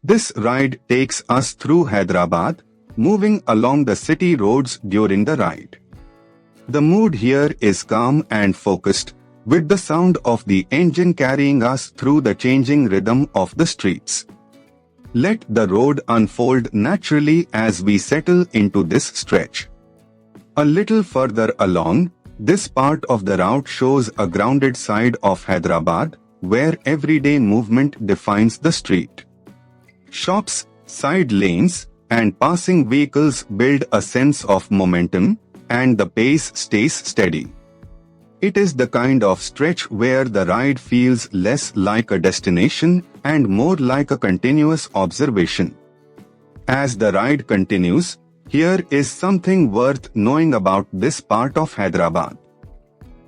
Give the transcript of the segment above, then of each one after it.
This ride takes us through Hyderabad, moving along the city roads during the ride. The mood here is calm and focused, with the sound of the engine carrying us through the changing rhythm of the streets. Let the road unfold naturally as we settle into this stretch. A little further along, this part of the route shows a grounded side of Hyderabad, where everyday movement defines the street. Shops, side lanes, and passing vehicles build a sense of momentum, and the pace stays steady. It is the kind of stretch where the ride feels less like a destination and more like a continuous observation. As the ride continues, here is something worth knowing about this part of Hyderabad.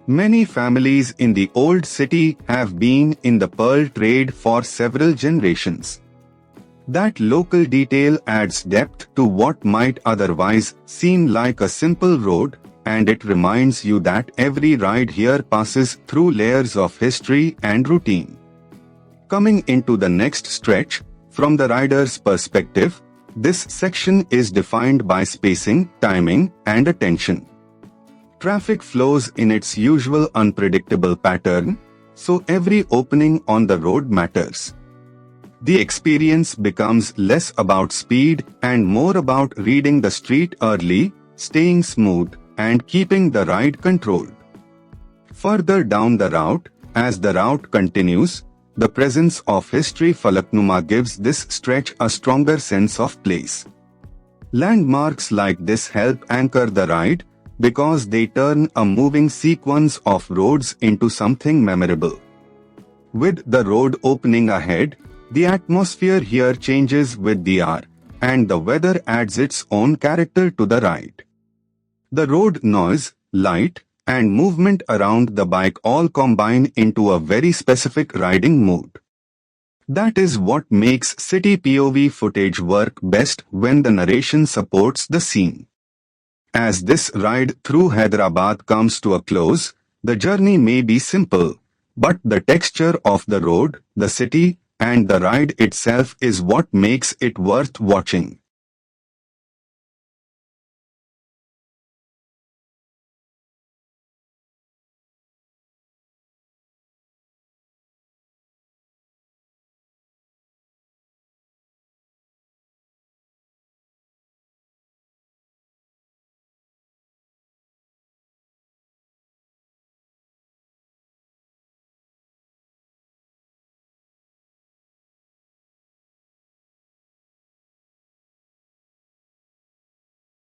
Many families in the old city have been in the pearl trade for several generations. That local detail adds depth to what might otherwise seem like a simple road, and it reminds you that every ride here passes through layers of history and routine. Coming into the next stretch, from the rider's perspective, this section is defined by spacing, timing, and attention. Traffic flows in its usual unpredictable pattern, so every opening on the road matters. The experience becomes less about speed and more about reading the street early, staying smooth, and keeping the ride controlled. Further down the route, as the route continues, the presence of history Falaknuma gives this stretch a stronger sense of place. Landmarks like this help anchor the ride because they turn a moving sequence of roads into something memorable. With the road opening ahead, the atmosphere here changes with the hour, and the weather adds its own character to the ride. The road noise, light, and movement around the bike all combine into a very specific riding mood. That is what makes city POV footage work best when the narration supports the scene. As this ride through Hyderabad comes to a close, the journey may be simple, but the texture of the road, the city, and the ride itself is what makes it worth watching.